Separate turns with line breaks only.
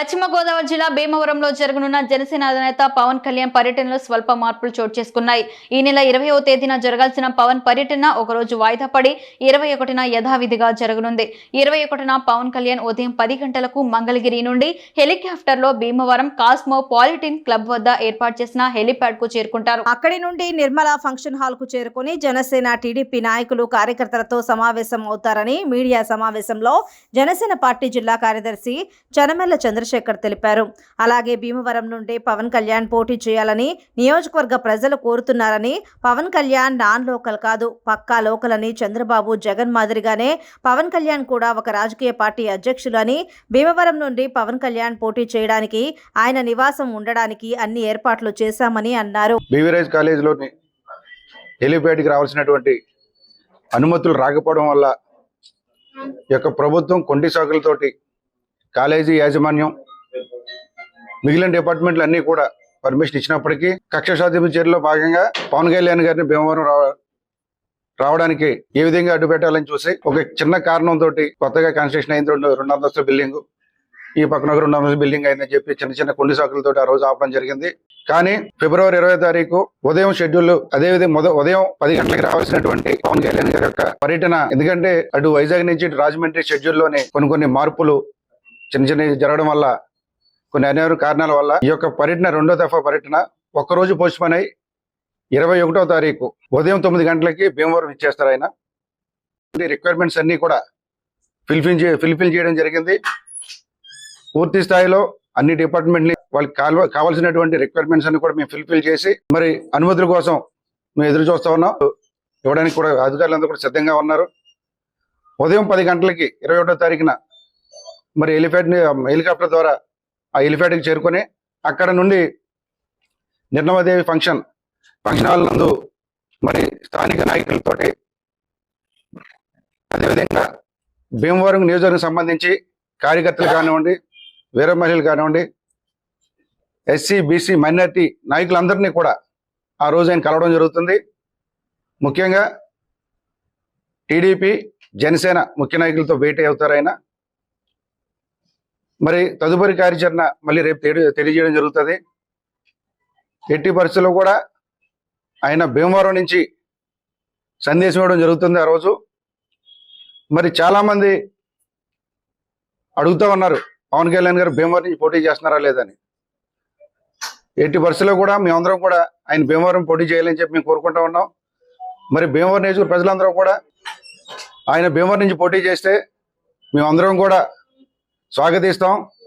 పశ్చిమ గోదావరి జిల్లా భీమవరంలో జరగనున్న జనసేన అధినేత పవన్ కళ్యాణ్ పర్యటనలో స్వల్ప మార్పులు చోటు చేసుకున్నాయి. ఈ నెల 20వ తేదీన జరగాల్సిన పవన్ పర్యటన ఒకరోజు వాయిదా పడి 21న యథావిధిగా జరగనుంది. 21న పవన్ కళ్యాణ్ ఉదయం 10 గంటలకు మంగళగిరి నుండి హెలికాప్టర్లో భీమవరం కాస్మో పాలిటిన్ క్లబ్ వద్ద ఏర్పాటు చేసిన హెలిప్యాడ్ కు చేరుకుంటారు.
అక్కడి నుండి నిర్మల ఫంక్షన్ హాల్ కు చేరుకుని జనసేన టీడీపీ నాయకులు కార్యకర్తలతో సమావేశం అవుతారని మీడియా సమావేశంలో జనసేన పార్టీ జిల్లా కార్యదర్శి చనమెల్ల చంద్రశేఖర్ తెలిపారు. అలాగే భీమవరం నుండి పవన్ కళ్యాణ్ పోటీ చేయాలని నియోజకవర్గ ప్రజలు కోరుతున్నారని, పవన్ కళ్యాణ్ నాన్ లోకల్ కాదు, పక్కా లోకల్ అని, చంద్రబాబు జగన్ మాదిరిగానే పవన్ కళ్యాణ్ కూడా ఒక రాజకీయ పార్టీ అధ్యక్షులు అని, భీమవరం నుండి పవన్ కళ్యాణ్ పోటీ చేయడానికి ఆయన నివాసం ఉండడానికి అన్ని ఏర్పాట్లు చేశామని అన్నారు.
బీవీరాజ్ కాలేజీలోని హెలిప్యాడ్కి రావాల్సినటువంటి అనుమతులు రాకపోవడం వల్ల ఈ యొక్క ప్రభుత్వం కొండి సాకులతోటి కాలేజీ యాజమాన్యం మిగిలిన డిపార్ట్మెంట్లు అన్నీ కూడా పర్మిషన్ ఇచ్చినప్పటికీ కక్ష సాధింపు చర్యలో భాగంగా పవన్ కళ్యాణ్ గారిని భీమవరం రావడానికి ఏ విధంగా అడ్డు పెట్టాలని చూసి ఒక చిన్న కారణంతో కొత్తగా కన్స్ట్రక్షన్ అయిన రెండు అంతస్తుల బిల్డింగ్ ఈ పక్కన ఒక 2 అంతస్తుల బిల్డింగ్ అయిందని చెప్పి చిన్న చిన్న కొండి సాకులతో ఆ రోజు ఆపడం జరిగింది. కానీ ఫిబ్రవరి 20వ తారీఖు ఉదయం షెడ్యూల్ అదేవిధంగా ఉదయం 10 గంటలకు రావాల్సినటువంటి పవన్ కళ్యాణ్ గారి యొక్క పర్యటన, ఎందుకంటే అటు వైజాగ్ నుంచి రాజమండ్రి షెడ్యూల్లోనే కొన్ని మార్పులు చిన్న జరగడం వల్ల కొన్ని అనేక కారణాల వల్ల ఈ యొక్క పర్యటన 2వ దఫా పర్యటన ఒక్కరోజు పోస్ట్ పోన్ అయి 21వ తారీఖు ఉదయం 9 గంటలకి భీమవరం ఇచ్చేస్తారు. ఆయన రిక్వైర్మెంట్స్ అన్ని కూడా ఫిల్ఫిల్ చేయడం జరిగింది. పూర్తి స్థాయిలో అన్ని డిపార్ట్మెంట్ని వాళ్ళకి కావాల్సినటువంటి రిక్వైర్మెంట్స్ అన్ని కూడా మేము ఫిల్ఫిల్ చేసి మరి అనుమతుల కోసం మేము ఎదురు చూస్తా ఉన్నాం. ఇవ్వడానికి కూడా అధికారులందరూ కూడా సిద్ధంగా ఉన్నారు. ఉదయం 10 గంటలకి 21వ తారీఖున మరి హెలికాప్టర్ ద్వారా ఆ హెలిప్యాడ్కి చేరుకొని అక్కడ నుండి నిర్మలాదేవి ఫంక్షన్ హాల్ నందు మరి స్థానిక నాయకులతోటి అదేవిధంగా భీమవరం నియోజకవర్గం సంబంధించి కార్యకర్తలు కానివ్వండి, వీర మహిళలు కానివ్వండి, ఎస్సీ బీసీ మైనారిటీ నాయకులందరినీ కూడా ఆ రోజు ఆయన కలవడం జరుగుతుంది. ముఖ్యంగా టీడీపీ జనసేన ముఖ్య నాయకులతో భేటీ అవుతారు ఆయన. మరి తదుపరి కార్యాచరణ మళ్ళీ రేపు తెలియజేయడం జరుగుతుంది. ఎట్టి పరిస్థితుల్లో కూడా ఆయన భీమవరం నుంచి సందేశం ఇవ్వడం జరుగుతుంది ఆ రోజు. మరి చాలామంది అడుగుతూ ఉన్నారు పవన్ కళ్యాణ్ గారు భీమవరం నుంచి పోటీ చేస్తున్నారా లేదని. ఎట్టి పరిస్థితుల్లో కూడా మేమందరం కూడా ఆయన భీమవరం పోటీ చేయాలని చెప్పి మేము కోరుకుంటా ఉన్నాం. మరి భీమవరం నియోజకవర్గ ప్రజలందరూ కూడా ఆయన భీమవరం నుంచి పోటీ చేస్తే మేమందరం కూడా స్వాగతిస్తాం.